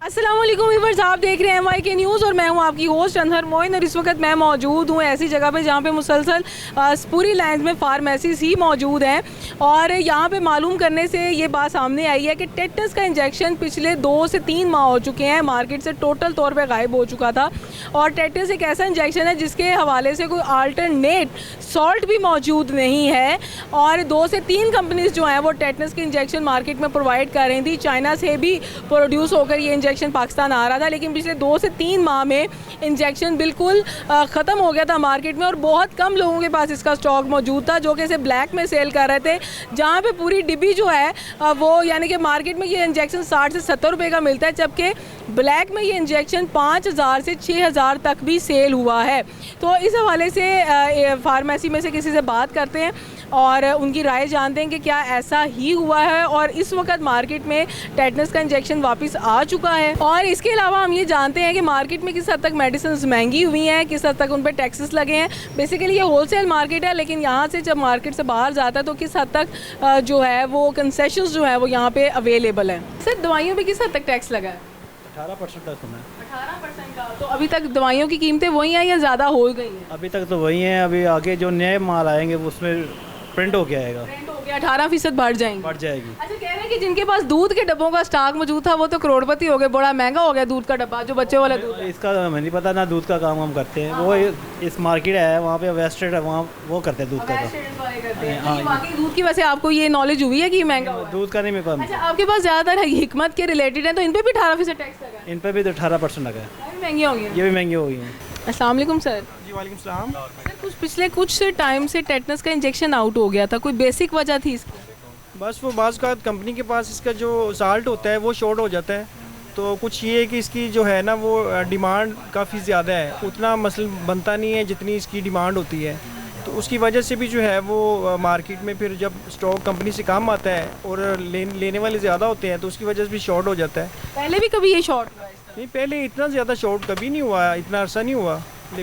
अस्सलाम वालेकुम व्यूअर्स, आप देख रहे हैं MYK न्यूज़ और मैं हूं आपकी होस्ट अनहर मोइन। और इस वक्त मैं मौजूद हूं ऐसी जगह पे जहां पे मुसलसल पूरी लाइन में फार्मेसीज ही मौजूद हैं। और यहां पे मालूम करने से ये बात सामने आई है कि टेटनस का इंजेक्शन पिछले 2 से 3 माह हो चुके हैं, मार्केट से टोटल तौर पर गायब हो चुका था। और टेटनस एक ऐसा इंजेक्शन है जिसके हवाले से कोई अल्टरनेट सॉल्ट भी मौजूद नहीं है। और 2 से 3 कंपनीज जो हैं वो टेटनस के इंजेक्शन मार्केट में प्रोवाइड कर रही थी। चाइना से भी प्रोड्यूस होकर ये इंजेक्शन पाकिस्तान आ रहा था, लेकिन पिछले 2 से 3 माह में इंजेक्शन बिल्कुल ख़त्म हो गया था मार्केट में। और बहुत कम लोगों के पास इसका स्टॉक मौजूद था जो कि इसे ब्लैक में सेल कर रहे थे, जहाँ पे पूरी डिब्बी जो है वो यानी कि मार्केट में ये इंजेक्शन 60 से 70 रुपये का मिलता है, जबकि ब्लैक में ये इंजेक्शन 5000 से 6000 तक भी सेल हुआ है। तो इस हवाले से फार्मेसी में से किसी से बात करते हैं और उनकी राय जानते हैं कि क्या ऐसा ही हुआ है और इस वक्त मार्केट में टेटनस का इंजेक्शन वापस आ चुका है। और इसके अलावा हम ये जानते हैं कि मार्केट में किस हद तक मेडिसिन महंगी हुई हैं, किस हद तक उन पर टैक्सेस लगे हैं। बेसिकली ये होलसेल मार्केट है, लेकिन यहाँ से जब मार्केट से बाहर जाता है तो किस हद तक जो है वो कंसेशंस जो है वो यहाँ पे अवेलेबल हैं। सर, दवाइयों पर किस हद तक टैक्स लगा है? 18% तक सुना है। 18% का। तो अभी तक दवाइयों की कीमतें वही हैं या ज़्यादा हो गई हैं? अभी तक तो वही हैं, अभी आगे जो नए माल आएंगे उसमें प्रिंट हो के आएगा, 18% बढ़ जाएंगी। अच्छा, कह रहे हैं कि जिनके पास दूध के डब्बों का स्टॉक मौजूद था वो तो करोड़पति हो गए, बड़ा महंगा हो गया दूध का डब्बा, जो बच्चों वाला दूध है। इसका हमें नहीं पता, ना दूध का काम हम करते हैं। वो इस मार्केट है वहाँ पे वेस्टेड है, वहाँ वो करते हैं दूध का काम। बाकी दूध की वजह से आपको ये नॉलेज हुई है कि महंगा हुआ है? दूध का नहीं मेरे पास। अच्छा, आपके पास ज़्यादातर हिकमत के रिलेटेड है तो इन पर भी 18% टैक्स लगा है? इन पर भी तो 18% लगा है। महंगी हो गई, ये भी महंगी हो गई है। अस्सलाम वालेकुम सर। जी वालेकुम सलाम। सर, पिछले कुछ टाइम से टेटनस का इंजेक्शन आउट हो गया था, कोई बेसिक वजह थी इसकी? बस वो बाज़ का कंपनी के पास इसका जो साल्ट होता है वो शॉर्ट हो जाता है। तो कुछ ये है कि इसकी जो है ना वो डिमांड काफ़ी ज़्यादा है, उतना मसल बनता नहीं है जितनी इसकी डिमांड होती है। तो उसकी वजह से भी जो है वो मार्केट में फिर जब स्टॉक कंपनी से कम आता है और लेने वाले ज़्यादा होते हैं तो उसकी वजह से भी शॉर्ट हो जाता है। पहले भी कभी ये शॉर्ट हुआ है? नहीं, पहले इतना ज़्यादा शॉर्ट कभी नहीं हुआ, इतना अर्सा नहीं हुआ,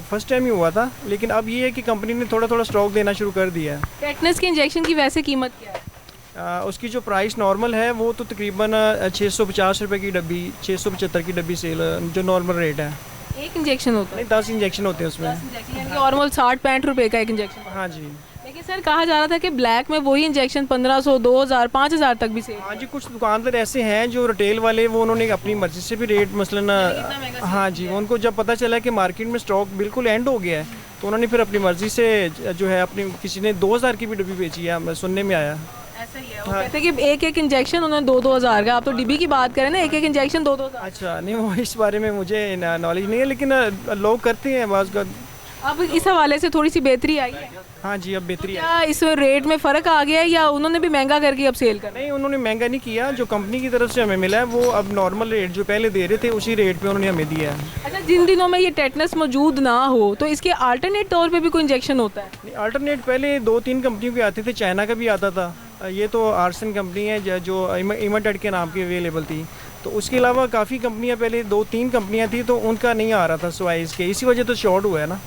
फर्स्ट टाइम ही हुआ था। लेकिन अब ये है कि कंपनी ने थोड़ा थोड़ा स्टॉक देना शुरू कर दिया है। टेटनस के इंजेक्शन की वैसे कीमत क्या है? उसकी जो प्राइस नॉर्मल है वो तो तकरीबन 650 रुपये की डब्बी, 675 की डब्बी सेल जो नॉर्मल रेट है। एक इंजेक्शन होता है? नहीं, 10 इंजेक्शन होते हैं उसमें। यानी कि नॉर्मल 60-65 रुपये का एक इंजेक्शन। हाँ जी। लेकिन सर, कहा जा रहा था कि ब्लैक में वही इंजेक्शन 1500, 2000, 5000 तक भी सेल। हाँ जी, कुछ दुकानदार ऐसे हैं जो रिटेल वाले वो उन्होंने अपनी मर्जी से भी रेट मसलन हाँ जी, उनको जब पता चला कि मार्केट में स्टॉक बिल्कुल एंड हो गया है तो उन्होंने फिर अपनी मर्जी से जो है अपनी किसी ने 2000 की भी डब्बी बेची है, सुनने में आया। ऐसा ही है, वो कहते हैं कि एक इंजेक्शन उन्होंने 2-2 हज़ार का। आप तो डिब्बी की बात करें ना, एक इंजेक्शन 2-2 हज़ार। अच्छा, नहीं वो इस बारे में मुझे नॉलेज नहीं है, लेकिन लोग करते हैं बाज़ का। अब इस हवाले से थोड़ी सी बेहतरी आई है? हाँ जी, अब बेहतरी है। क्या इस रेट में फ़र्क आ गया है या उन्होंने भी महंगा करके अब सेल कर? नहीं, उन्होंने महंगा नहीं किया, जो कंपनी की तरफ से हमें मिला है वो अब नॉर्मल रेट जो पहले दे रहे थे उसी रेट पे उन्होंने हमें दिया है। अच्छा, जिन दिनों में ये टेटनस मौजूद ना हो तो इसके अल्टरनेट तौर पे भी कोई इंजेक्शन होता है? अल्टरनेट पहले 2-3 कंपनियों के आते थे, चाइना का भी आता था। ये तो आर्सन कंपनी है जो इमाटेड के नाम की अवेलेबल थी। तो उसके अलावा काफ़ी कंपनियाँ, पहले 2-3 कंपनियाँ थी तो उनका नहीं आ रहा था सिवाय इसके, इसी वजह तो शॉर्ट हुआ है ना।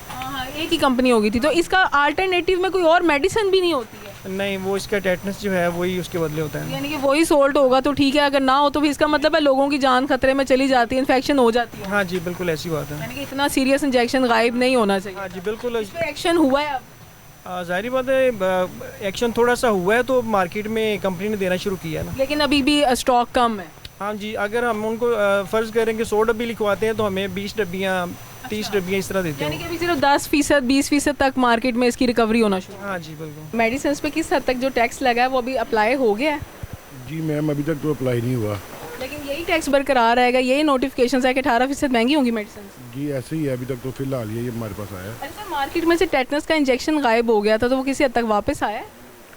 एक ही कंपनी होगी थी, तो इसका अल्टरनेटिव में कोई और मेडिसिन भी नहीं होती है? नहीं, वो इसका टेटनस जो है वही उसके बदले होता है। यानी कि वही सोल्ट होगा तो ठीक है, अगर ना हो तो भी इसका मतलब है लोगों की जान खतरे में चली जाती है, इन्फेक्शन हो जाती है। हाँ जी, बिल्कुल ऐसी बात है। यानी कि इतना सीरियस इंजेक्शन गायब नहीं होना चाहिए। हाँ जी, बिल्कुल एक्शन हुआ है अब? जाहिर बात है, एक्शन थोड़ा सा हुआ है तो मार्केट में कंपनी ने देना शुरू किया है ना। लेकिन अभी भी स्टॉक कम है। हाँ जी, अगर हम उनको फ़र्ज़ करें कि 100 डब्बी लिखवाते हैं तो हमें 20 डब्बियाँ 30 डब्बियाँ इस तरह देते हैं। यानी कि अभी सिर्फ 10%, 20% तक मार्केट में इसकी रिकवरी होना शुरू। हाँ जी, बिल्कुल। मेडिसिन पे किस हद तक जो टैक्स लगा है वो अभी अप्लाई हो गया है? जी मैम, अभी तक तो अप्लाई नहीं हुआ। लेकिन यही टैक्स बरकरार रहेगा, यही नोटिफिकेशन है कि 18% महंगी होंगी मेडिसिन? जी ऐसे ही है, अभी तक तो फिलहाल ये हमारे पास आया है। अच्छा, मार्केट में से टेटनस का इंजेक्शन गायब हो गया था तो वो किसी हद तक वापस आया है?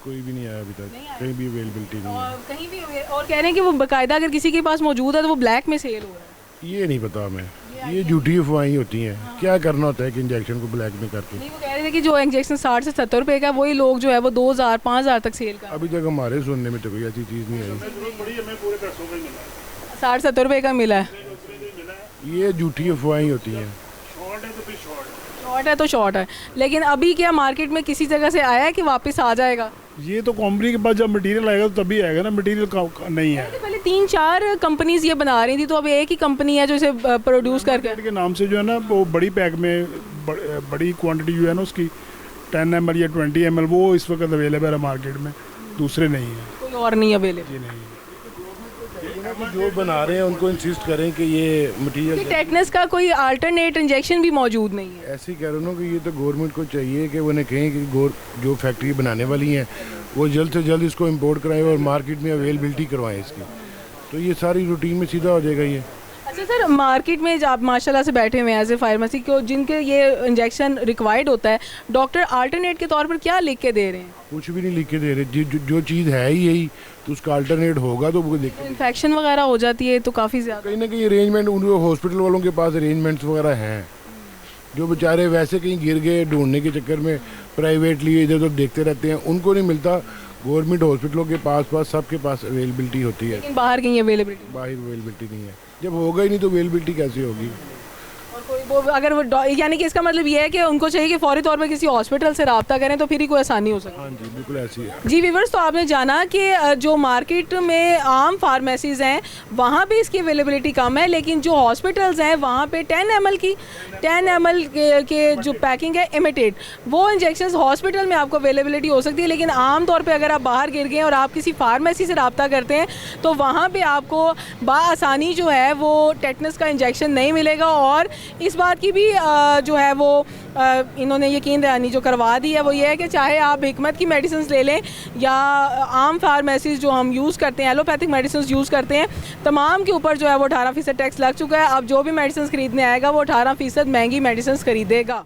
कोई भी नहीं आया अभी तक, कहीं भी अवेलेबिलिटी नहीं है। और कहीं भी, और कह रहे हैं कि वो बाकायदा अगर किसी के पास मौजूद है तो वो ब्लैक में सेल हो रहा है। ये नहीं पता हमें, ये झूठी अफवाहें होती हैं। क्या करना होता है कि इंजेक्शन को ब्लैक में करके? नहीं, वो कह रहे थे कि जो इंजेक्शन 60 से 70 रुपए का वही लोग जो है वो 2000, 5000 तक सेल कर। अभी तक हमारे सुनने में तो कोई ऐसी चीज़ नहीं आई। 60-70 रुपए का मिला है। ये झूठी अफवाहें होती हैं। शॉर्ट है तो शॉर्ट है, लेकिन अभी क्या मार्केट में किसी जगह से आया है कि वापस आ जाएगा? ये तो कंपनी के पास जब मटेरियल आएगा तो तभी आएगा ना, मटेरियल नहीं है। पहले 3-4 कंपनीज ये बना रही थी, तो अब एक ही कंपनी है जो इसे प्रोड्यूस करके के नाम से जो है ना वो बड़ी पैक में बड़ी क्वांटिटी जो है ना उसकी 10 ml या 20 ml वो इस वक्त अवेलेबल है मार्केट में, दूसरे नहीं है। कोई और नहीं अवेलेबल। ये नहीं जो बना रहे हैं उनको इंसिस्ट करें कि ये मटेरियल टेटनस का कोई अल्टरनेट इंजेक्शन भी मौजूद नहीं है। ऐसे ही कह रहा हूँ कि ये तो गवर्नमेंट को चाहिए कि वो उन्हें कहें कि जो फैक्ट्री बनाने वाली हैं वो जल्द से जल्द इसको इंपोर्ट कराएं और मार्केट में अवेलेबिलिटी करवाएं इसकी, तो ये सारी रूटीन में सीधा हो जाएगा ये। अच्छा सर, मार्केट में आप माशाल्लाह से बैठे हुए हैं एज ए फार्मेसी को, जिनके ये इंजेक्शन रिक्वायर्ड होता है, डॉक्टर अल्टरनेट के तौर पर क्या लिख के दे रहे हैं? कुछ भी नहीं लिख के दे रहे, जो चीज़ है ही यही तो उसका अल्टरनेट होगा तो वो लिख। इन्फेक्शन वगैरह हो जाती है तो काफ़ी ज़्यादा कहीं ना कहीं अरेंजमेंट उनको हॉस्पिटल वालों के पास अरेंजमेंट्स वगैरह हैं, जो बेचारे वैसे कहीं गिर गए ढूंढने के चक्कर में प्राइवेटली इधर उधर देखते रहते हैं, उनको नहीं मिलता। गवर्नमेंट हॉस्पिटलों के पास सबके पास अवेलेबिलिटी होती है, लेकिन बाहर कहीं अवेलेबिलिटी, बाहर अवेलेबिलिटी नहीं है। जब होगा ही नहीं तो अवेलेबिलिटी कैसे होगी? और कोई वो अगर वो यानी कि इसका मतलब ये है कि उनको चाहिए कि फौरी तौर पर किसी हॉस्पिटल से रब्ता करें तो फिर ही कोई आसानी हो सकती है। हाँ जी, बिल्कुल ऐसी है। जी वीवर्स, तो आपने जाना कि जो मार्केट में आम फार्मेसीज़ हैं वहाँ पे इसकी अवेलेबिलिटी कम है, लेकिन जो हॉस्पिटल्स हैं वहाँ पे 10 ml के जो पैकिंग है इमिटेड, वो इंजेक्शंस हॉस्पिटल में आपको अवेलेबिलिटी हो सकती है। लेकिन आम तौर पे अगर आप बाहर गिर गए और आप किसी फार्मेसी से रब्ता करते हैं तो वहाँ पे आपको बाआसानी जो है वो टेटनस का इंजेक्शन नहीं मिलेगा। और इस बात की भी जो है वो इन्होंने यकीन दहानी जो करवा दी है वो ये है कि चाहे आप हिकमत की मेडिसिन ले लें या आम फार्मेसीज जो हम यूज़ करते हैं, एलोपैथिक मेडिसिन यूज़ करते हैं, तमाम के ऊपर जो है वो 18% टैक्स लग चुका है। अब जो भी मेडिसिन खरीदने आएगा वो 18% महंगी मेडिसिन खरीदेगा।